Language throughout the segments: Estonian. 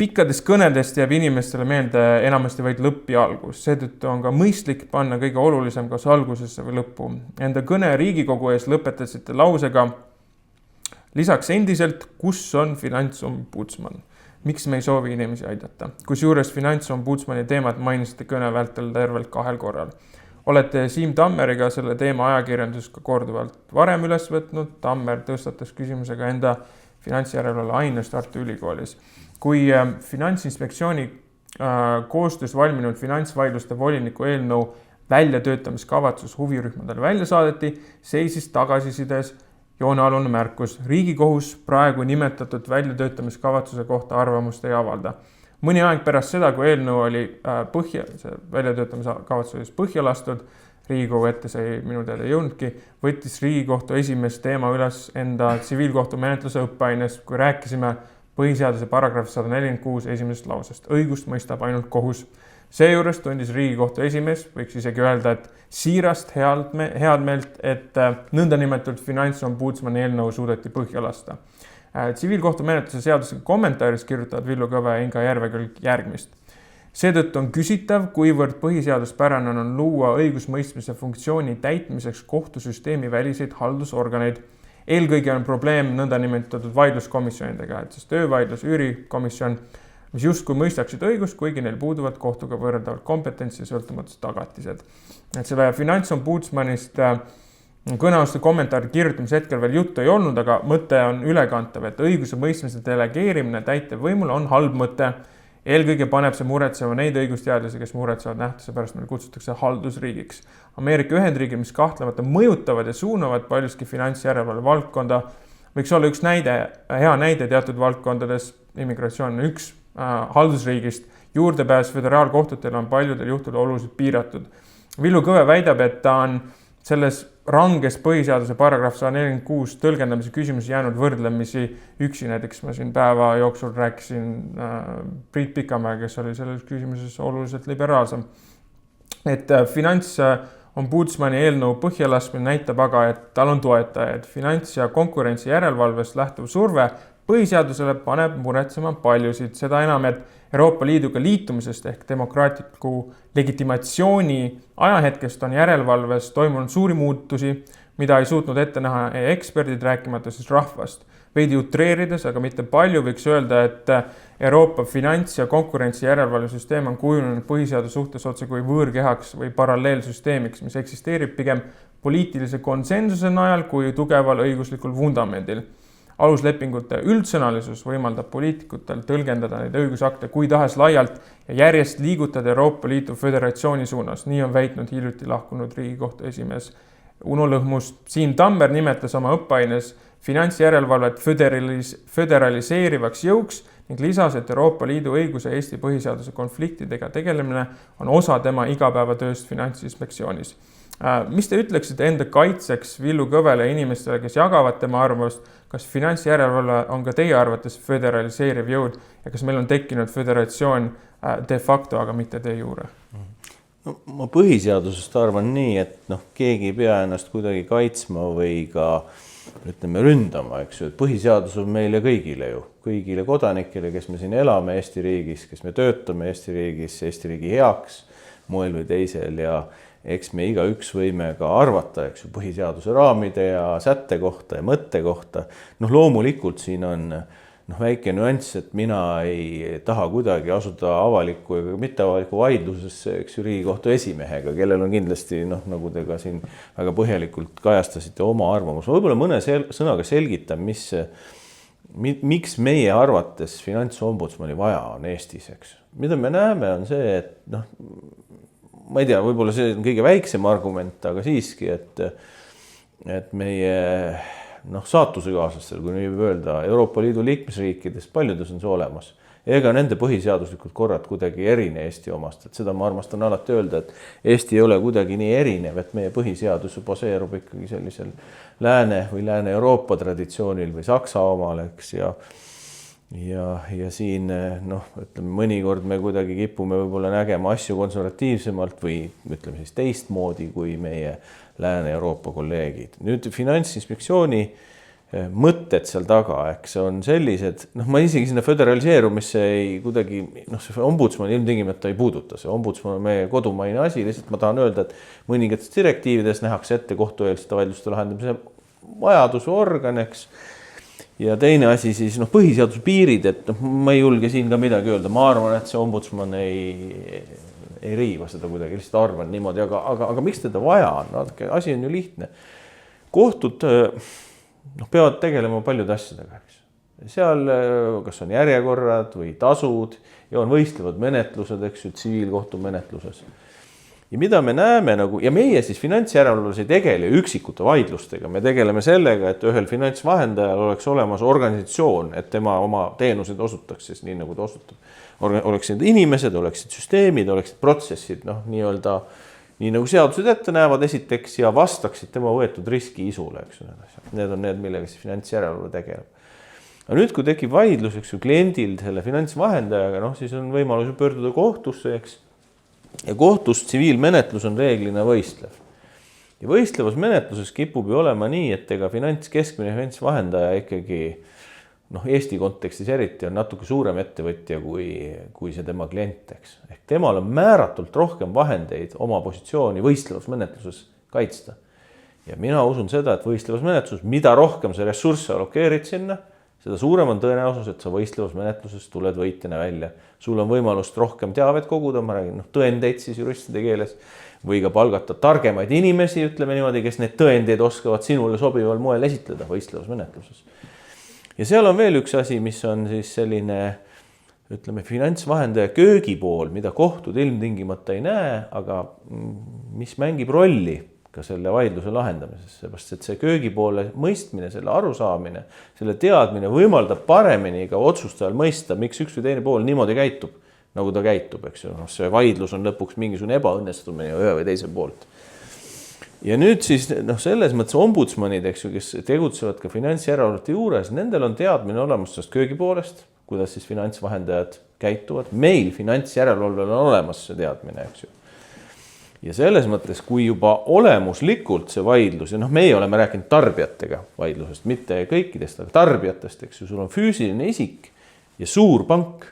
Pikkadest kõnedest jääb inimestele meelde enamasti vaid lõpp ja algus. Seetõttu on ka mõistlik panna kõige olulisem kas algusesse või lõppu. Enda kõne Riigikogu ees lõpetasite lausega: lisaks endiselt, kus on finantsombudsman? Miks me ei soovi inimesi aidata? Kusjuures finantsombudsmani teemat mainisite kõne vältel tervelt 2 korral. Olete Siim Tammeriga selle teema ajakirjandus ka korduvalt varem üles võtnud. Tammer tõstatas küsimusega enda finantsjärelevalve aines Tartu Ülikoolis. Kui Finantsinspektsiooni koostöös valminud finantsvaidluste voliniku eelnõu väljatöötamiskavatsus huvirühmadele välja saadeti, seisis tagasisides joonealune märkus: Riigikohus praegu nimetatud väljatöötamiskavatsuse kohta arvamust ei avalda. Mõni aeg pärast seda, kui eelnõu oli väljatöötamiskavatsuses põhja lastud, Riigikogu ette sai minu teada jõudnudki, võttis Riigikohtu esimees teema üles enda tsiviilkohtumenetluse õppeaines, kui rääkisime põhiseaduse paragrahv 146 esimesest lausest: õigust mõistab ainult kohus. Seejuures tundis Riigikohtu esimees, võiks isegi öelda, et siirast head meelt, et nõndanimetatud finantsombudsmani eelnõu suudeti põhja lasta. Tsiviilkohtumenetluse seaduse kommentaaris kirjutavad Villu Kõve ja Inga Järvekülg järgmist. Seetõttu on küsitav, kuivõrd põhiseaduspärane on luua õigusmõistmise funktsiooni täitmiseks kohtusüsteemi väliseid haldusorganeid. Eelkõige on probleem nõndanimetatud vaidluskomisjonidega, et siis töövaidlus, üürikomisjon, mis justkui mõistaksid õigust, kuigi neil puuduvad kohtuga võrreldavalt kompetentsi ja sõltumatud tagatised. Et selle finantsombudsmanist kõnealuste kommentaari kirjutamise hetkel veel juttu ei olnud, aga mõte on ülekantav, et õiguse mõistmise delegeerimine täitevvõimule on halb mõte. Eelkõige paneb see muretsema neid õigusteadlasi, kes muretsevad nähtuse pärast, meil kutsutakse haldusriigiks. Ameerika Ühendriigid, mis kahtlemata mõjutavad ja suunavad paljuski finantsjärelevalve valdkonda, võiks olla üks hea näide teatud valdkondades. Immigratsioon on üks haldusriigist. Juurdepääs föderaalkohtutele on paljudel juhtudel oluliselt piiratud. Villu Kõve väidab, et ta on selles ranges põhiseaduse paragrahv 146 tõlgendamise küsimus jäänud võrdlemisi üksi. Näiteks ma siin päeva jooksul rääkisin Priit Pikamäe, kes oli selles küsimuses oluliselt liberaalsem. Et finantsombudsmani eelnõu põhjalaskmine näitab aga, et tal on toetajaid. Finants- ja konkurentsi järelevalvest lähtuv surve põhiseadusele paneb muretsema paljusid. Seda enam, et Euroopa Liiduga liitumisest ehk demokraatliku legitimatsiooni ajahetkest on järelevalves toimunud suuri muutusi, mida ei suutnud ette näha eksperdid, rääkimata siis rahvast. Veidi utreerides, aga mitte palju, võiks öelda, et Euroopa finants- ja konkurentsi järelevalvesüsteem on kujunenud põhiseaduse suhtes otse kui võõrkehaks või paralleelsüsteemiks, mis eksisteerib pigem poliitilise konsensuse najal kui tugeval õiguslikul vundamendil. Aluslepingute üldsõnalisus võimaldab poliitikutel tõlgendada neid õigusakte kui tahes laialt ja järjest liigutada Euroopa Liidu föderatsiooni suunas. Nii on väitnud hiljuti lahkunud Riigikohtu esimees Uno Lõhmus. Siim Tammer nimetas oma õppeaines finantsjärelevalvet föderaliseerivaks jõuks ning lisas, et Euroopa Liidu õiguse ja Eesti põhiseaduse konfliktidega tegelemine on osa tema igapäevatööst Finantsinspektsioonis. Mis te ütleksite enda kaitseks Villu Kõvele ja inimestele, kes jagavad tema arvamust, kas finantsjärelevalve on ka teie arvates föderaliseeriv jõud ja kas meil on tekkinud föderatsioon de facto, aga mitte de jure? No, ma põhiseadusest arvan nii, et keegi ei pea ennast kuidagi kaitsma või ka ründama, eks ju. Põhiseadus on meile kõigile ju, kõigile kodanikele, kes me siin elame Eesti riigis, kes me töötame Eesti riigis, Eesti riigi heaks moel või teisel ja eks me igaüks võime ka arvata, eks ju, põhiseaduse raamide ja sätte kohta ja mõtte kohta. Loomulikult siin on väike nüanss, et mina ei taha kuidagi asuda avaliku ja mitteavaliku vaidlusesse, eks ju, Riigikohtu esimehega, kellel on kindlasti, nagu te ka siin väga põhjalikult kajastasite oma arvamus. Ma võib-olla mõne sõnaga selgitan, miks meie arvates finantsombudsmani vaja on Eestis, eks. Mida me näeme on see, et ma ei tea, võib-olla see on kõige väiksem argument, aga siiski, et meie saatusekaaslastel, kui nii võib öelda, Euroopa Liidu liikmesriikides paljudes on see olemas. Ega nende põhiseaduslikud korrad kuidagi erine Eesti omast. Et seda ma armastan alati öelda, et Eesti ei ole kuidagi nii erinev, et meie põhiseadus baseerub ikkagi sellisel Lääne või Lääne-Euroopa traditsioonil või Saksa omal, eks, ja siin ütleme, mõnikord me kuidagi kipume võib-olla nägema asju konservatiivsemalt või ütleme siis teistmoodi kui meie Lääne-Euroopa kolleegid. Nüüd Finantsinspektsiooni mõtted seal taga, eks on sellised, noh, ma isegi sinna föderaliseerumisse ei kuidagi, noh, see ombudsman ilmtingimata ei puuduta, see ombudsman on meie kodumaine asi, lihtsalt ma tahan öelda, et mõningates direktiivides nähakse ette kohtueelsete vaidluste lahendamise vajaduse organ, eks. Ja teine asi siis, noh, põhiseaduse piirid, et noh, ma ei julge siin ka midagi öelda, ma arvan, et see ombudsman ei riiva seda kuidagi, lihtsalt arvan niimoodi, aga miks teda vaja on, natuke, asi on ju lihtne. Kohtud peavad tegelema paljude asjadega, eks. Seal kas on järjekorrad või tasud ja on võistlevad menetlused, eks ju, tsiviilkohtumenetluses. Ja mida me näeme nagu, ja meie siis finantsjärelevalves ei tegele üksikute vaidlustega, me tegeleme sellega, et ühel finantsvahendajal oleks olemas organisatsioon, et tema oma teenused osutaks siis nii, nagu ta osutab. Oleksid inimesed, oleksid süsteemid, oleksid protsessid, noh, nii nagu seadused ette näevad esiteks ja vastaksid tema võetud riski isule, eks ju, need on need, millega siis finantsjärelevalve tegeleb. Aga nüüd, kui tekib vaidlus, eks ju, kliendil selle finantsvahendajaga, noh, siis on võimalus pöörduda kohtusse, eks. Ja kohtus tsiviilmenetlus on reeglina võistlev. Ja võistlevas menetluses kipub ju olema nii, et ega keskmine finantsvahendaja ikkagi, noh, Eesti kontekstis eriti on natuke suurem ettevõtja kui see tema klient, eks. Ehk temal on määratult rohkem vahendeid oma positsiooni võistlevas menetluses kaitsta. Ja mina usun seda, et võistlevas menetluses, mida rohkem sa ressursse allokeerid sinna, seda suurem on tõenäosus, et sa võistlevas menetluses tuled võitjana välja. Sul on võimalust rohkem teavet koguda, ma räägin, noh, tõendeid siis juristide keeles, või ka palgata targemaid inimesi, ütleme niimoodi, kes need tõendeid oskavad sinule sobival moel esitleda võistlevas menetluses. Ja seal on veel üks asi, mis on siis selline, ütleme, finantsvahendaja köögi pool, mida kohtud ilmtingimata ei näe, aga mis mängib rolli ka selle vaidluse lahendamises, seepärast, et see köögi poole mõistmine, selle arusaamine, selle teadmine võimaldab paremini ka otsustajal mõista, miks üks või teine pool niimoodi käitub, nagu ta käitub, eks ju. See vaidlus on lõpuks mingisugune ebaõnnestumine ühe või teise poolt. Ja nüüd siis, noh, selles mõttes ombudsmanid, eks ju, kes tegutsevad ka finantsjärelevalvete juures, nendel on teadmine olemas sellest köögi poolest, kuidas siis finantsvahendajad käituvad. Meil finantsjärelevalvel on olemas see teadmine, eks ju. Ja selles mõttes, kui juba olemuslikult see vaidlus, ja noh, meie oleme rääkinud tarbijatega vaidlusest, mitte kõikidest, aga tarbijatest, eks ju, sul on füüsiline isik ja suur pank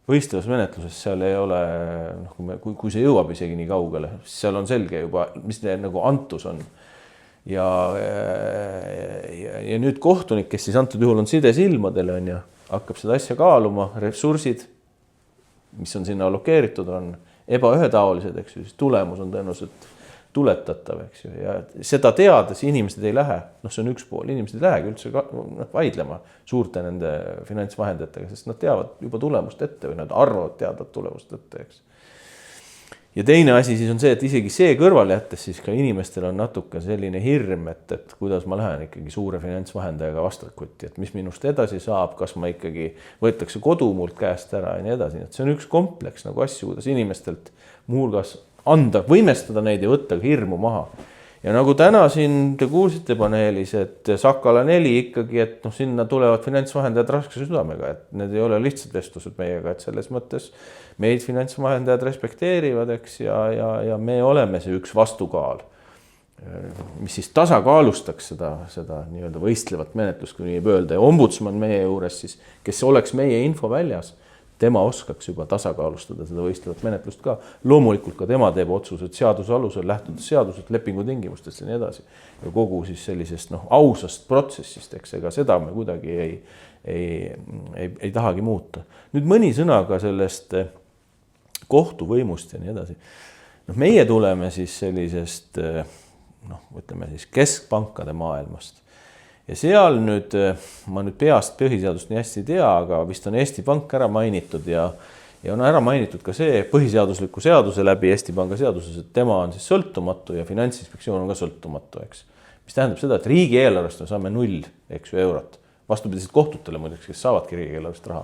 võistlevas menetluses, seal ei ole, noh, kui see jõuab isegi nii kaugele, seal on selge juba, mis nagu antus on. Ja nüüd kohtunik, kes siis antud juhul on sides ilmadele, on ja hakkab seda asja kaaluma, ressursid, mis on sinna allokeeritud, on ebaühetaolised, eks ju, siis tulemus on tõenäoliselt tuletatav, eks ju, ja seda teades inimesed ei lähe, noh, see on üks pool, inimesed ei lähegi üldse vaidlema suurte nende finantsvahendajatega, sest nad teavad juba tulemust ette või nad arvavad teadvat tulemust ette, eks. Ja teine asi siis on see, et isegi see kõrvale jättes siis ka inimestel on natuke selline hirm, et kuidas ma lähen ikkagi suure finantsvahendajaga vastakuti, et mis minust edasi saab, kas ma ikkagi võetakse kodu mult käest ära ja nii edasi. Et see on üks kompleks nagu asju, kuidas inimestelt muuhulgas anda, võimestada neid ja võtta hirmu maha. Ja nagu täna siin te kuulsite paneelis, et Sakala 4 ikkagi, et noh, sinna tulevad finantsvahendajad raskuse südamega, et need ei ole lihtsalt vestlused meiega, et selles mõttes meid finantsvahendajad respekteerivad, eks, ja me oleme see üks vastukaal, mis siis tasakaalustaks seda nii-öelda võistlevat menetlust, kui nii võib öelda, ja ombudsman meie juures siis, kes oleks meie info väljas, tema oskaks juba tasakaalustada seda võistlevat menetlust ka. Loomulikult ka tema teeb otsused seaduse alusel, lähtudes seadused, lepingu tingimustest ja nii edasi. Ja kogu siis sellisest ausast protsessist, eks, ega seda me kuidagi ei tahagi muuta. Nüüd mõni sõna ka sellest kohtuvõimust ja nii edasi. Meie tuleme siis sellisest, ütleme siis keskpankade maailmast. Ja seal nüüd, ma nüüd peast põhiseadust nii hästi ei tea, aga vist on Eesti Pank ära mainitud ja on ära mainitud ka see põhiseadusliku seaduse läbi Eesti Panga seaduses, et tema on siis sõltumatu ja Finantsinspektsioon on ka sõltumatu, eks. Mis tähendab seda, et riigieelarvest me saame 0 eurot. Vastupidiselt kohtutele muideks, kes saavadki riigieelarvest raha.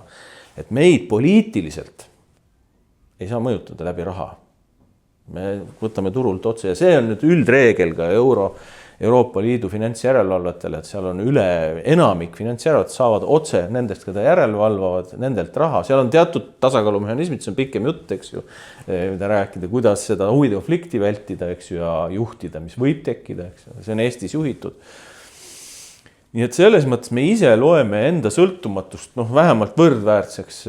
Et meid poliitiliselt ei saa mõjutada läbi raha. Me võtame turult otse ja see on nüüd üldreegel ka Euroopa Liidu finantsjärelevalvetele, et seal on enamik finantsjärelevalvet saavad otse nendest, keda järelevalvavad, nendelt raha. Seal on teatud tasakaalumehhanismid, see on pikem jutt, eks ju, mida rääkida, kuidas seda huvide konflikti vältida, eks ju, ja juhtida, mis võib tekkida, eks ju. See on Eestis juhitud. nii et selles mõttes me ise loeme enda sõltumatust, noh, vähemalt võrdväärseks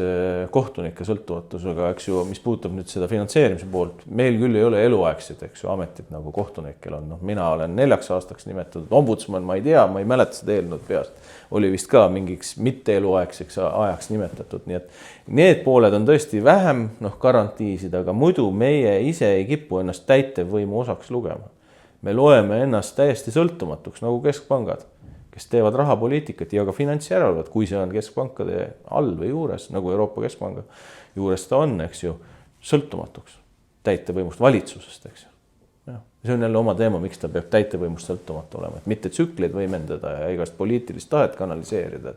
kohtunike sõltumatusega, eks ju, mis puudutab nüüd seda finantseerimise poolt. Meil küll ei ole eluaegsid, eks ju, ametid nagu kohtunikel on. Noh, mina olen 4 aastaks nimetatud, ombudsman, ma ei mäleta seda eelnõud peast. Oli vist ka mingiks mitte eluaegseks ajaks nimetatud. Nii et need pooled on tõesti vähem garantiisid, aga muidu meie ise ei kipu ennast täitevvõimu osaks lugema. Me loeme ennast täiesti sõltumatuks nagu keskpangad, kes teevad rahapoliitikat ja ka finantsjärelevalvet, kui see on keskpankade all või juures, nagu Euroopa Keskpanga juures ta on, eks ju, sõltumatuks täitevvõimust, valitsusest, eks ju. See on jälle oma teema, miks ta peab täitevõimust sõltumatu olema, et mitte tsükleid võimendada ja igast poliitilist tahet kanaliseerida.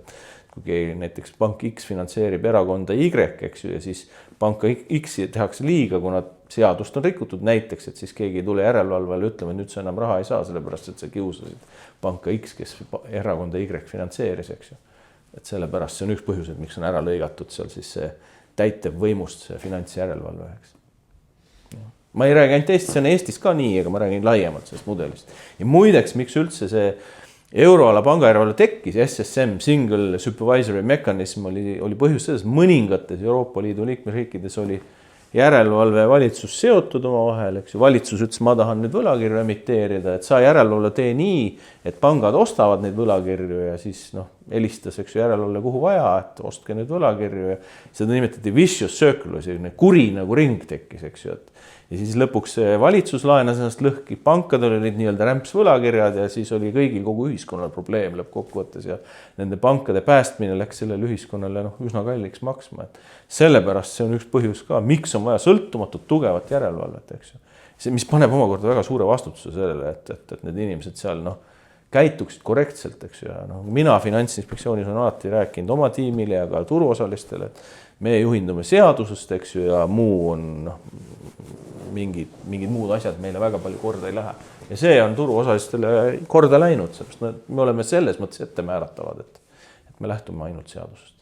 Kui näiteks pank X finantseerib erakonda Y, eks ju, ja siis panka X tehakse liiga, kuna seadust on rikutud näiteks, et siis keegi ei tule järelevalvele ütlema, et nüüd sa enam raha ei saa, sellepärast et sa kiusasid panka X, kes erakonda Y finantseeris, eks ju. Et sellepärast see on üks põhjus, et miks on ära lõigatud seal siis see täitevvõimust, see finantsjärelevalve, eks. Ma ei räägi ainult Eestis, see on Eestis ka nii, aga ma räägin laiemalt sellest mudelist. Ja muideks, miks üldse see euroala pangajärelevalve tekkis, SSM, Single Supervisory Mechanism oli põhjus selles, mõningates Euroopa Liidu liikmesriikides oli järelevalve valitsus seotud oma vahel, eks ju. Valitsus ütles, ma tahan nüüd võlakirju emiteerida, et sa järelevalve tee nii, et pangad ostavad neid võlakirju ja siis helistas, eks ju, järelevalve kuhu vaja, et ostke nüüd võlakirju ja seda nimetati vicious circle, selline kuri nagu ring tekkis, eks ju, ja siis lõpuks valitsus laenas ennast lõhki, pankadel olid nii-öelda rämpsvõlakirjad ja siis oli kõigil kogu ühiskonnal probleem lõppkokkuvõttes ja nende pankade päästmine läks sellele ühiskonnale üsna kalliks maksma. Et sellepärast see on üks põhjus ka, miks on vaja sõltumatut tugevat järelevalvet, eks ju. See, mis paneb omakorda väga suure vastutuse sellele, et need inimesed seal käituksid korrektselt, eks ju. Ja mina Finantsinspektsioonis on alati rääkinud oma tiimile ja ka turuosalistele, et me juhindume seadusest, eks ju, ja muu on mingid muud asjad meile väga palju korda ei lähe. Ja see on turuosalistele korda läinud, sest me oleme selles mõttes ettemääratavad, et me lähtume ainult seadusest.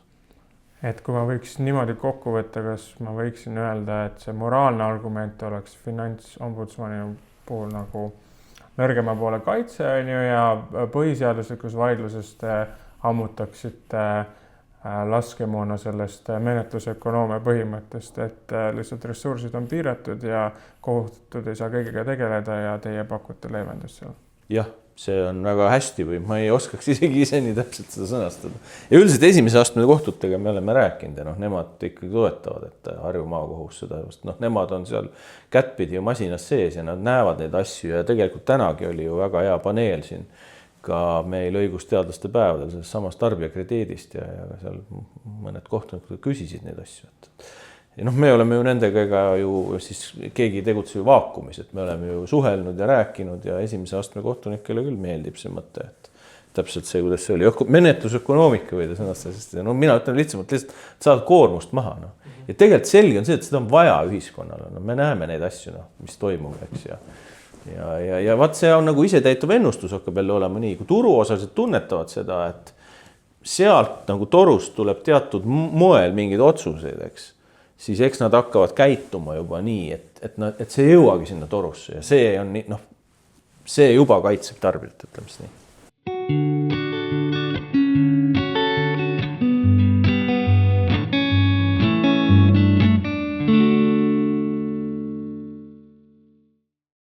Et kui ma võiks niimoodi kokku võtta, kas ma võiksin öelda, et see moraalne argument oleks finantsombudsmani puhul nagu nõrgema poole kaitse on ju, ja põhiseaduslikus vaidlusest ammutaksite laskemoona sellest menetlusökonoomia põhimõttest, et lihtsalt ressursid on piiratud ja kohtud ei saa kõigega tegeleda ja teie pakute leevendust seal. Jah, see on väga hästi või ma ei oskaks isegi ise nii täpselt seda sõnastada. Ja üldiselt esimese astme kohtutega me oleme rääkinud ja nemad ikkagi toetavad, et Harju maakohus seda, nemad on seal kättpidi ju masinas sees ja nad näevad neid asju ja tegelikult tänagi oli ju väga hea paneel siin ka meil õigusteadlaste päevadel sellest samast tarbijakrediidist ja seal mõned kohtunikud küsisid neid asju. Ja me oleme ju nendega ju siis keegi tegutse ju vaakumis, et me oleme ju suhelnud ja rääkinud ja esimese astme kohtunikele küll meeldib see mõte, et täpselt see, kuidas see oli. Menetlusökonoomika või ta sõnastas, sest mina ütlen lihtsalt saad koormust maha. Ja tegelikult selge on see, et seda on vaja ühiskonnale. Me näeme neid asju, mis toimub, eks ja vaat see on nagu isetäituv ennustus hakkab jälle olema nii, kui turuosalised tunnetavad seda, et sealt nagu torust tuleb teatud moel mingid otsuseid, siis eks nad hakkavad käituma juba nii, et see jõuagi sinna torusse ja see on nii, see juba kaitseb tarbijat, ütleme nii.